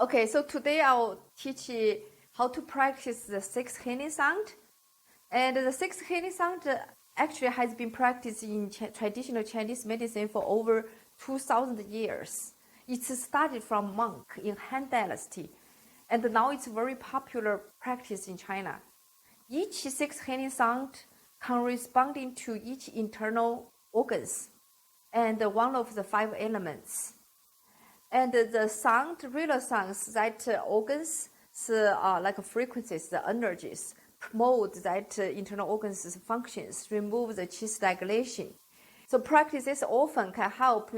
Okay, so today I'll teach you how to practice the 6 healing sound. And the 6 healing sound actually has been practiced in traditional Chinese medicine for over 2,000 years. It started from monk in Han Dynasty, and now it's very popular practice in China. Each 6 healing sound corresponding to each internal organs and one of the 5 elements. And the sound, real sounds that organs, like frequencies, the energies, promote that internal organs functions, remove the qi stagnation. So practices often can help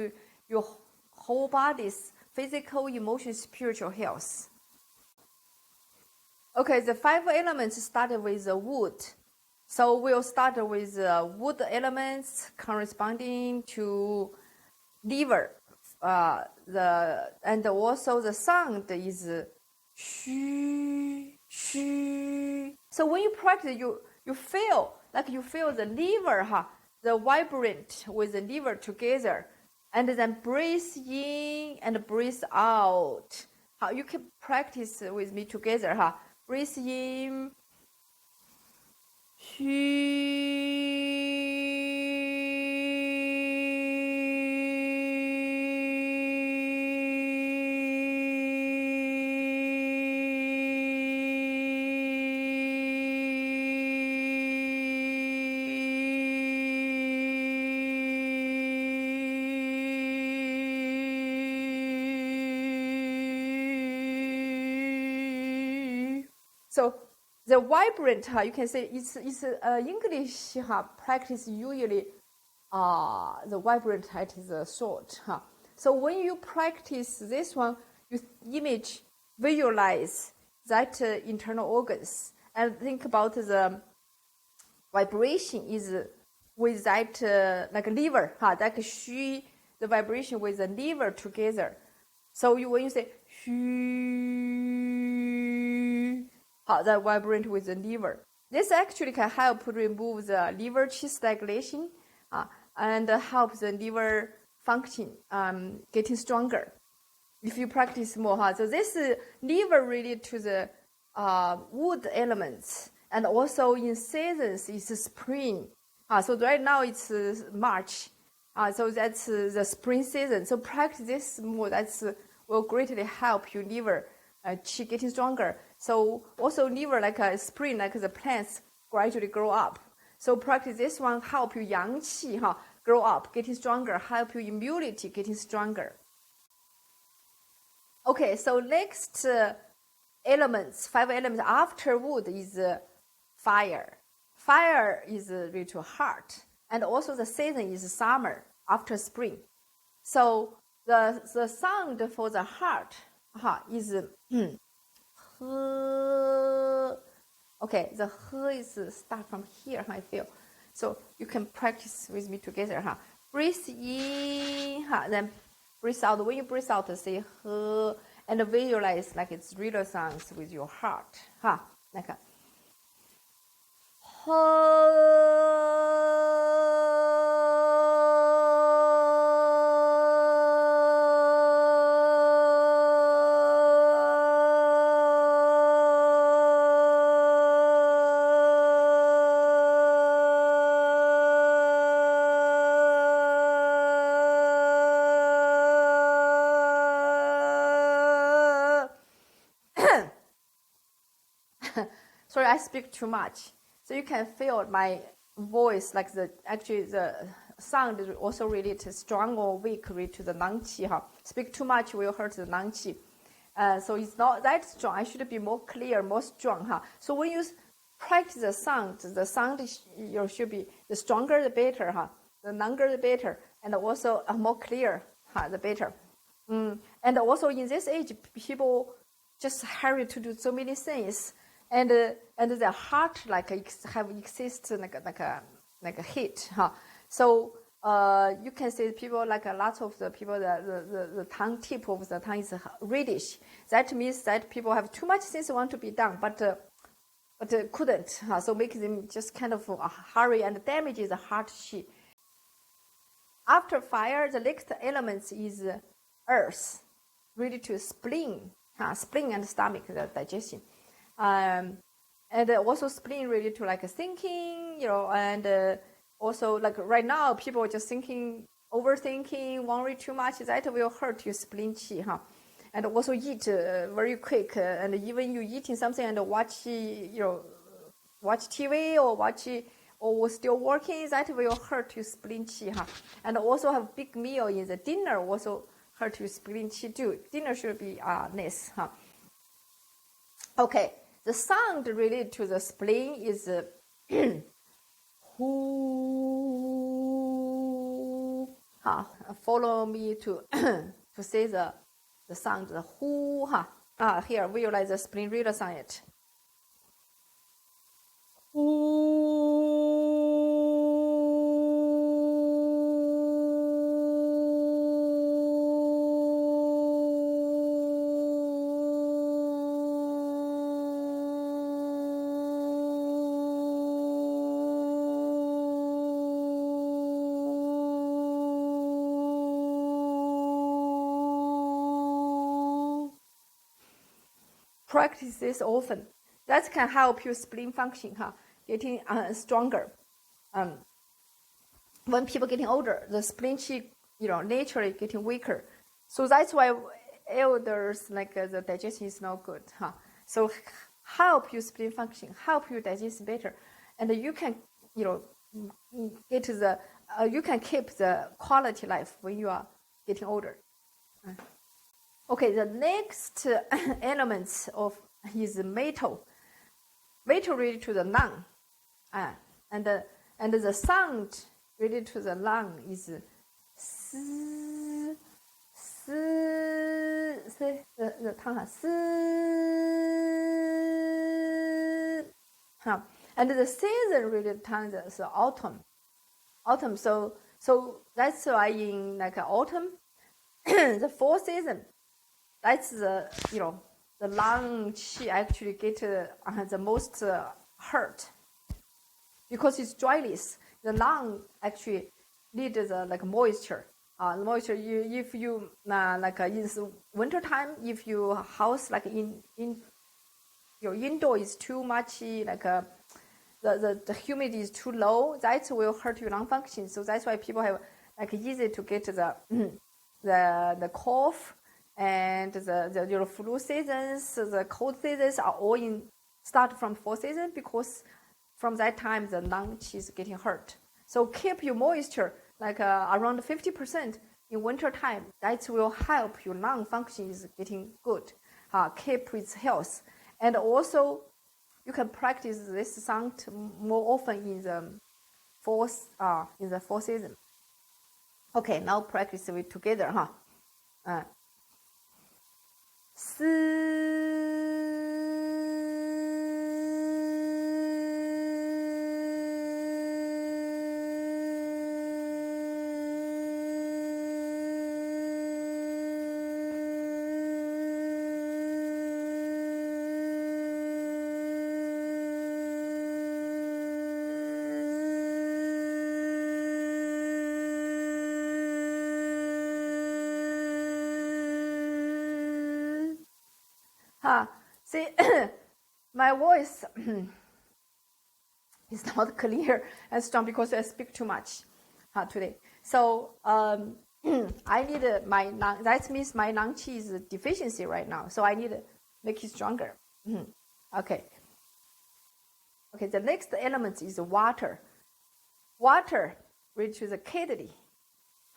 your whole body's physical, emotional, spiritual health. Okay, the 5 elements started with the wood. So we'll start with wood elements corresponding to liver. And also the sound is xu, xu. So when you practice, you feel the liver, the vibrant with the liver together, and then breathe in and breathe out. You can practice with me together, Breathe in, xu. So the vibrant, you can say it's English practice usually the vibrant is short. So when you practice this one, you visualize that internal organs and think about the vibration is with that like liver, like xu, the vibration with the liver together. So when you say xu, that vibrate with the liver. This actually can help remove the liver qi stagnation and help the liver function getting stronger. If you practice more, so this liver related to the wood elements, and also in seasons it's spring. So right now it's March, so that's the spring season. So practice this more. That's will greatly help your liver qi getting stronger. So also liver like a spring, like the plants gradually grow up. So practice this one help you yang qi grow up, getting stronger, help your immunity getting stronger. Okay, so next elements, 5 elements after wood is fire. Fire is related to heart, and also the season is summer after spring. So the sound for the heart is okay, the is start from here, I feel. So you can practice with me together. Breathe in, then breathe out. When you breathe out, say and visualize like it's real sounds with your heart. Like a sorry, I speak too much. So you can feel my voice, like the sound is also related strong or weak related to the lung qi. Speak too much will hurt the lung qi. So it's not that strong. I should be more clear, more strong. So when you practice the sound should be the stronger the better. The longer the better, and also more clear, the better. And also in this age, people just hurry to do so many things. And the heart like exists like a heat, So you can see people like a lot of the people the tongue tip of the tongue is reddish. That means that people have too much things want to be done, but couldn't. So make them just kind of hurry and damages the heart qi. After fire, the next element is earth, related to spleen. spleen and stomach, the digestion. And also spleen related to like thinking, and also like right now people are just thinking, overthinking, worry too much. That will hurt your spleen qi, And also eat very quick, and even you eating something and watch, watch TV or still working, that will hurt your spleen qi, And also have big meal in the dinner also hurt your spleen qi too. Dinner should be nice, Okay, the sound related to the spleen is hu. Follow me to to say the sound, the hu. Here visualize the spleen reader sound. Practice this often. That can help your spleen function, getting stronger. When people getting older, the spleen qi, naturally getting weaker. So that's why elders like the digestion is not good, So help your spleen function, help you digest better, and you can, get the you can keep the quality life when you are getting older. Okay, the next elements of is metal. Metal related to the lung, and the sound related to the lung is the tongue, and the season related tongue is autumn. So that's why in like autumn, the fall season, that's the the lung qi actually get the most hurt because it's dryness. The lung actually need the like moisture. Moisture. If you like in winter time, if your house like in your indoor is too much like the humidity is too low, that will hurt your lung function. So that's why people have like easy to get the cough. And the flu seasons, the cold seasons are all start from fall season because from that time the lung qi is getting hurt. So keep your moisture like around 50% in winter time. That will help your lung function is getting good. Keep its health, and also you can practice this sound more often in the fall season. Okay, now practice it together, See, my voice is not clear and strong because I speak too much today. So I need my lung. That means my lung qi is deficiency right now. So I need to make it stronger. Okay. Okay. The next element is water. Water related to the kidney.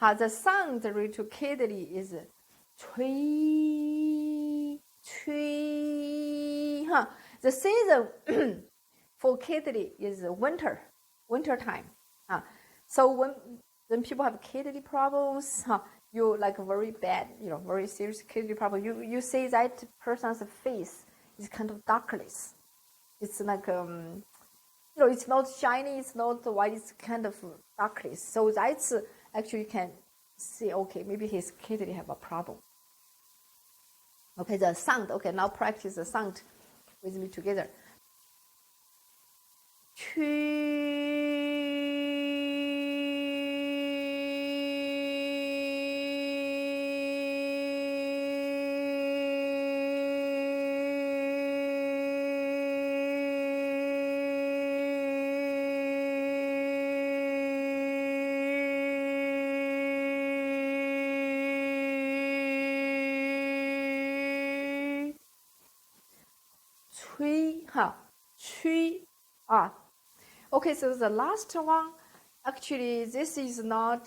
The sound related to kidney is chui. The season for kidney is winter time. So when people have kidney problems, you like very bad, very serious kidney problem. You see that person's face is kind of darkness. It's like it's not shiny, it's not white, it's kind of darkness. So that's actually you can see, okay, maybe his kidney have a problem. Okay, the sound. Okay, now practice the sound with me together. 吹哈吹Okay, so the last one, actually, this is not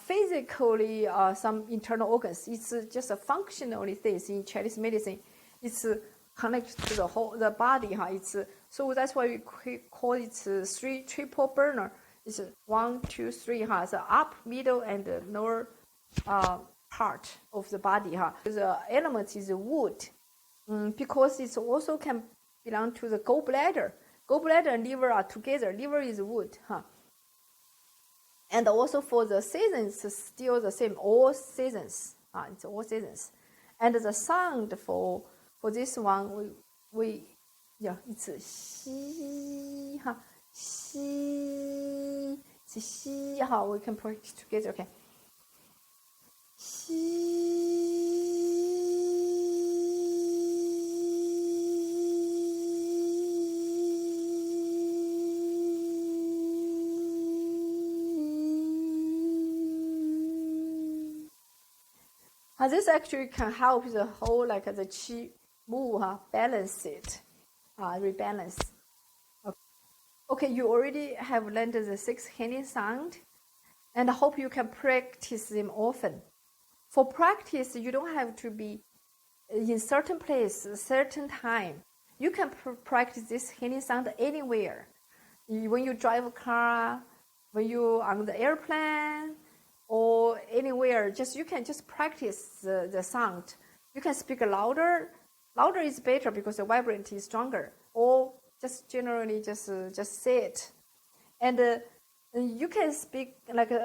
physically some internal organs. It's just a functionally things in Chinese medicine. It's connected to the body. It's so that's why we call it triple burner. It's 1, 2, 3. The up, middle, and lower part of the body. The element is wood, because it also can belong to the gallbladder. Gallbladder and liver are together. Liver is wood. And also for the seasons, still the same. All seasons. It's all seasons. And the sound for this one, it's xi xi. It's xi. We can practice together. Okay. This actually can help the whole, like the qi move, balance it, rebalance. Okay, you already have learned the 6 healing sound, and I hope you can practice them often. For practice, you don't have to be in certain place, certain time. You can practice this healing sound anywhere. When you drive a car, when you're on the airplane, or anywhere, you can just practice the sound. You can speak louder. Louder is better because the vibrant is stronger. Or just generally just say it. And you can speak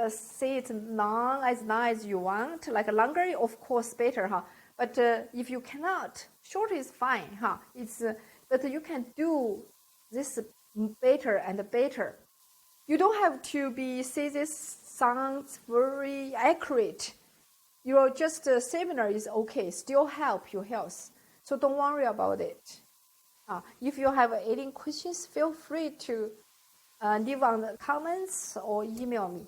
say it long as you want. Like longer, of course, better. But if you cannot, short is fine. But you can do this better and better. You don't have to say this sounds very accurate. Your just seminar is okay, still help your health. So don't worry about it. If you have any questions, feel free to leave on the comments or email me.